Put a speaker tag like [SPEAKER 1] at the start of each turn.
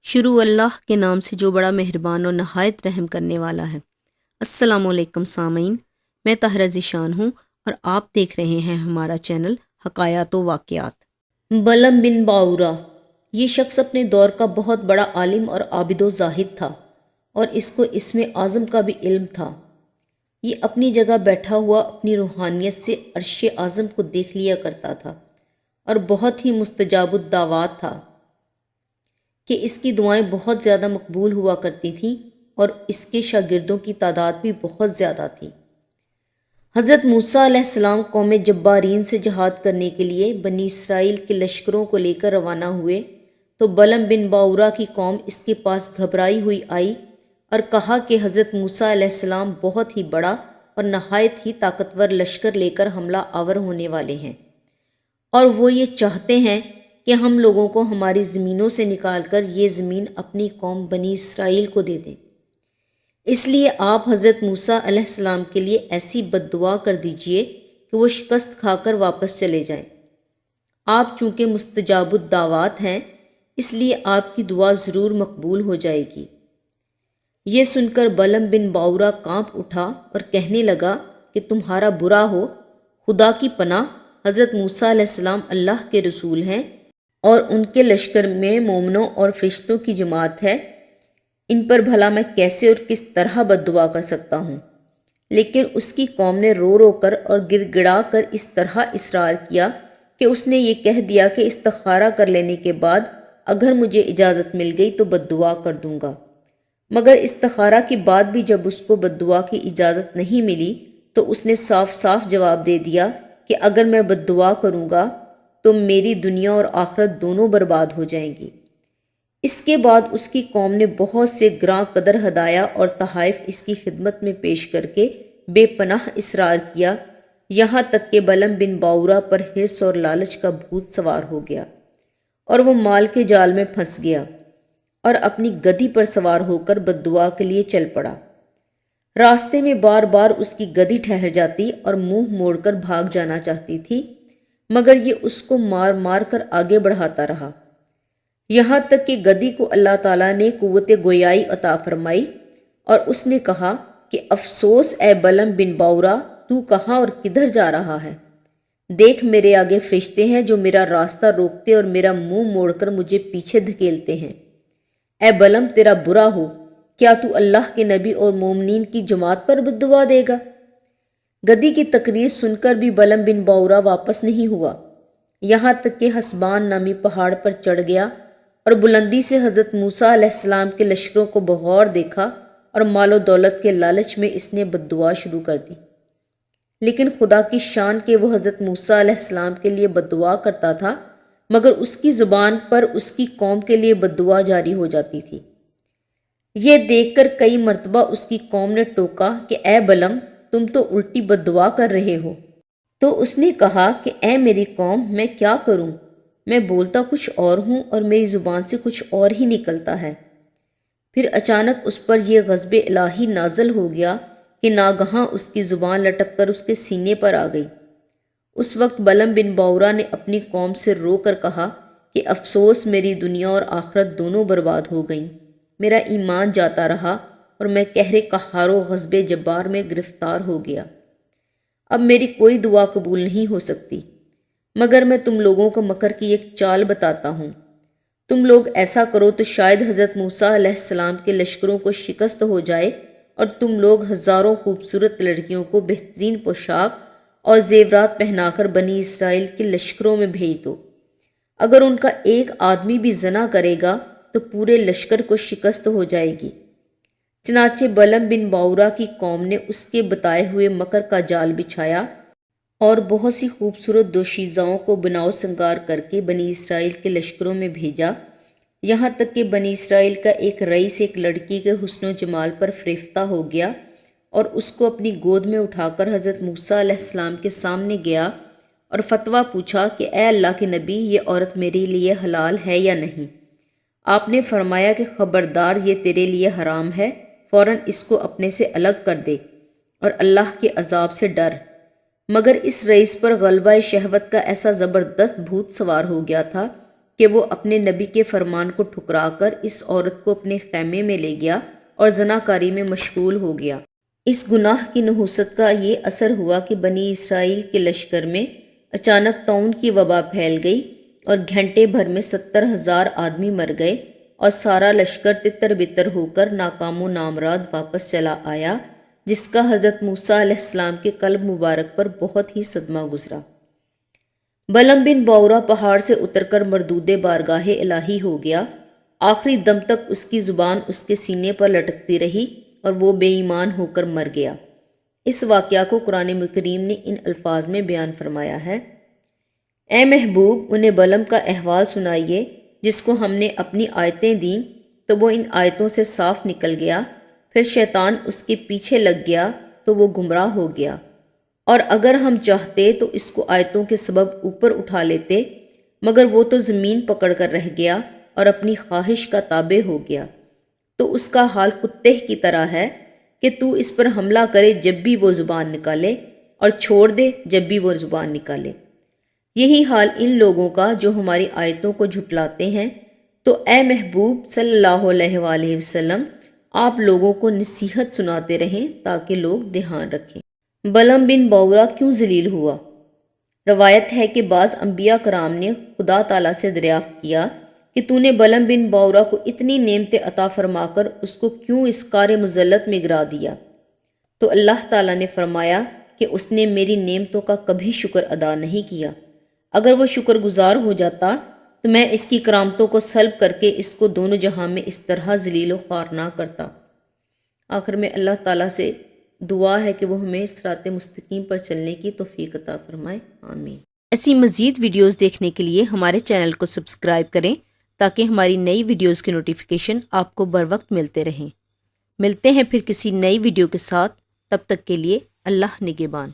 [SPEAKER 1] شروع اللہ کے نام سے جو بڑا مہربان اور نہایت رحم کرنے والا ہے۔ السلام علیکم سامعین، میں طاہرہ ذیشان ہوں اور آپ دیکھ رہے ہیں ہمارا چینل حکایات و واقعات۔ بلم بن باورا یہ شخص اپنے دور کا بہت بڑا عالم اور عابد و زاہد تھا، اور اس کو اسم اعظم کا بھی علم تھا۔ یہ اپنی جگہ بیٹھا ہوا اپنی روحانیت سے عرش اعظم کو دیکھ لیا کرتا تھا، اور بہت ہی مستجاب الدعوات تھا کہ اس کی دعائیں بہت زیادہ مقبول ہوا کرتی تھیں، اور اس کے شاگردوں کی تعداد بھی بہت زیادہ تھی۔ حضرت موسیٰ علیہ السلام قوم جبارین سے جہاد کرنے کے لیے بنی اسرائیل کے لشکروں کو لے کر روانہ ہوئے تو بلم بن باورا کی قوم اس کے پاس گھبرائی ہوئی آئی اور کہا کہ حضرت موسیٰ علیہ السلام بہت ہی بڑا اور نہایت ہی طاقتور لشکر لے کر حملہ آور ہونے والے ہیں، اور وہ یہ چاہتے ہیں کہ ہم لوگوں کو ہماری زمینوں سے نکال کر یہ زمین اپنی قوم بنی اسرائیل کو دے دیں۔ اس لیے آپ حضرت موسیٰ علیہ السلام کے لیے ایسی بد دعا کر دیجئے کہ وہ شکست کھا کر واپس چلے جائیں۔ آپ چونکہ مستجاب الدعوات ہیں، اس لیے آپ کی دعا ضرور مقبول ہو جائے گی۔ یہ سن کر بلم بن باورا کانپ اٹھا اور کہنے لگا کہ تمہارا برا ہو، خدا کی پناہ، حضرت موسیٰ علیہ السلام اللہ کے رسول ہیں اور ان کے لشکر میں مومنوں اور فرشتوں کی جماعت ہے، ان پر بھلا میں کیسے اور کس طرح بد دعا کر سکتا ہوں؟ لیکن اس کی قوم نے رو رو کر اور گڑ گڑا کر اس طرح اصرار کیا کہ اس نے یہ کہہ دیا کہ استخارہ کر لینے کے بعد اگر مجھے اجازت مل گئی تو بد دعا کر دوں گا۔ مگر استخارہ کے بعد بھی جب اس کو بد دعا کی اجازت نہیں ملی تو اس نے صاف صاف جواب دے دیا کہ اگر میں بد دعا کروں گا تو میری دنیا اور آخرت دونوں برباد ہو جائیں گی۔ اس کے بعد اس کی قوم نے بہت سے گراں قدر ہدایا اور تحائف اس کی خدمت میں پیش کر کے بے پناہ اصرار کیا، یہاں تک کہ بلم بن باورا پر حرص اور لالچ کا بھوت سوار ہو گیا، اور وہ مال کے جال میں پھنس گیا اور اپنی گدی پر سوار ہو کر بد دعا کے لیے چل پڑا۔ راستے میں بار بار اس کی گدی ٹھہر جاتی اور منہ موڑ کر بھاگ جانا چاہتی تھی، مگر یہ اس کو مار مار کر آگے بڑھاتا رہا، یہاں تک کہ گدی کو اللہ تعالیٰ نے قوت گویائی عطا فرمائی اور اس نے کہا کہ افسوس اے بلم بن باورا، تو کہاں اور کدھر جا رہا ہے؟ دیکھ میرے آگے فرشتے ہیں جو میرا راستہ روکتے اور میرا منہ موڑ کر مجھے پیچھے دھکیلتے ہیں۔ اے بلم، تیرا برا ہو، کیا تو اللہ کے نبی اور مومنین کی جماعت پر بد دعا دے گا؟ گدی کی تقریر سن کر بھی بلم بن باورا واپس نہیں ہوا، یہاں تک کہ حسبان نامی پہاڑ پر چڑھ گیا اور بلندی سے حضرت موسیٰ علیہ السلام کے لشکروں کو بغور دیکھا، اور مال و دولت کے لالچ میں اس نے بد دعا شروع کر دی۔ لیکن خدا کی شان کہ وہ حضرت موسیٰ علیہ السلام کے لیے بد دعا کرتا تھا، مگر اس کی زبان پر اس کی قوم کے لیے بد دعا جاری ہو جاتی تھی۔ یہ دیکھ کر کئی مرتبہ اس کی قوم نے ٹوکا کہ اے بلم، تم تو الٹی بد دعا کر رہے ہو۔ تو اس نے کہا کہ اے میری قوم، میں کیا کروں؟ میں بولتا کچھ اور ہوں اور میری زبان سے کچھ اور ہی نکلتا ہے۔ پھر اچانک اس پر یہ غضب الہی نازل ہو گیا کہ ناگہاں اس کی زبان لٹک کر اس کے سینے پر آ گئی۔ اس وقت بلم بن باورا نے اپنی قوم سے رو کر کہا کہ افسوس، میری دنیا اور آخرت دونوں برباد ہو گئیں، میرا ایمان جاتا رہا اور میں قہر قہار و غضب جبار میں گرفتار ہو گیا۔ اب میری کوئی دعا قبول نہیں ہو سکتی، مگر میں تم لوگوں کو مکر کی ایک چال بتاتا ہوں۔ تم لوگ ایسا کرو تو شاید حضرت موسیٰ علیہ السلام کے لشکروں کو شکست ہو جائے اور تم لوگ ہزاروں خوبصورت لڑکیوں کو بہترین پوشاک اور زیورات پہنا کر بنی اسرائیل کے لشکروں میں بھیج دو۔ اگر ان کا ایک آدمی بھی زنا کرے گا تو پورے لشکر کو شکست ہو جائے گی۔ چنانچہ بلم بن باورا کی قوم نے اس کے بتائے ہوئے مکر کا جال بچھایا اور بہت سی خوبصورت دوشیزاؤں کو بناؤ سنگار کر کے بنی اسرائیل کے لشکروں میں بھیجا، یہاں تک کہ بنی اسرائیل کا ایک رئیس ایک لڑکی کے حسن و جمال پر فریفتہ ہو گیا اور اس کو اپنی گود میں اٹھا کر حضرت موسیٰ علیہ السلام کے سامنے گیا اور فتویٰ پوچھا کہ اے اللہ کے نبی، یہ عورت میرے لیے حلال ہے یا نہیں؟ آپ نے فرمایا کہ خبردار، یہ تیرے لیے حرام ہے، فوراً اس کو اپنے سے الگ کر دے اور اللہ کے عذاب سے ڈر۔ مگر اس رئیس پر غلبہ شہوت کا ایسا زبردست بھوت سوار ہو گیا تھا کہ وہ اپنے نبی کے فرمان کو ٹھکرا کر اس عورت کو اپنے خیمے میں لے گیا اور زناکاری میں مشغول ہو گیا۔ اس گناہ کی نحوست کا یہ اثر ہوا کہ بنی اسرائیل کے لشکر میں اچانک طاعون کی وبا پھیل گئی اور گھنٹے بھر میں 70,000 آدمی مر گئے اور سارا لشکر تتر بتر ہو کر ناکام و نامراد واپس چلا آیا، جس کا حضرت موسیٰ علیہ السلام کے قلب مبارک پر بہت ہی صدمہ گزرا۔ بلعم بن باورا پہاڑ سے اتر کر مردود بارگاہ الہی ہو گیا۔ آخری دم تک اس کی زبان اس کے سینے پر لٹکتی رہی اور وہ بے ایمان ہو کر مر گیا۔ اس واقعہ کو قرآن کریم نے ان الفاظ میں بیان فرمایا ہے: اے محبوب، انہیں بلعم کا احوال سنائیے جس کو ہم نے اپنی آیتیں دیں تو وہ ان آیتوں سے صاف نکل گیا، پھر شیطان اس کے پیچھے لگ گیا تو وہ گمراہ ہو گیا، اور اگر ہم چاہتے تو اس کو آیتوں کے سبب اوپر اٹھا لیتے، مگر وہ تو زمین پکڑ کر رہ گیا اور اپنی خواہش کا تابع ہو گیا۔ تو اس کا حال کتے کی طرح ہے کہ تو اس پر حملہ کرے جب بھی وہ زبان نکالے اور چھوڑ دے جب بھی وہ زبان نکالے۔ یہی حال ان لوگوں کا جو ہماری آیتوں کو جھٹلاتے ہیں۔ تو اے محبوب صلی اللہ علیہ وآلہ وسلم، آپ لوگوں کو نصیحت سناتے رہیں تاکہ لوگ دھیان رکھیں۔ بلعم بن باورا کیوں ذلیل ہوا؟ روایت ہے کہ بعض انبیاء کرام نے خدا تعالیٰ سے دریافت کیا کہ تو نے بلعم بن باورا کو اتنی نعمتیں عطا فرما کر اس کو کیوں اس کار مذلت میں گرا دیا؟ تو اللہ تعالیٰ نے فرمایا کہ اس نے میری نعمتوں کا کبھی شکر ادا نہیں کیا۔ اگر وہ شکر گزار ہو جاتا تو میں اس کی کرامتوں کو سلب کر کے اس کو دونوں جہاں میں اس طرح ذلیل و خوار نہ کرتا۔ آخر میں اللہ تعالیٰ سے دعا ہے کہ وہ ہمیں صراط مستقیم پر چلنے کی توفیق عطا فرمائے، آمین۔ ایسی مزید ویڈیوز دیکھنے کے لیے ہمارے چینل کو سبسکرائب کریں تاکہ ہماری نئی ویڈیوز کی نوٹیفیکیشن آپ کو بر وقت ملتے رہیں۔ ملتے ہیں پھر کسی نئی ویڈیو کے ساتھ، تب تک کے لیے اللہ نگہبان۔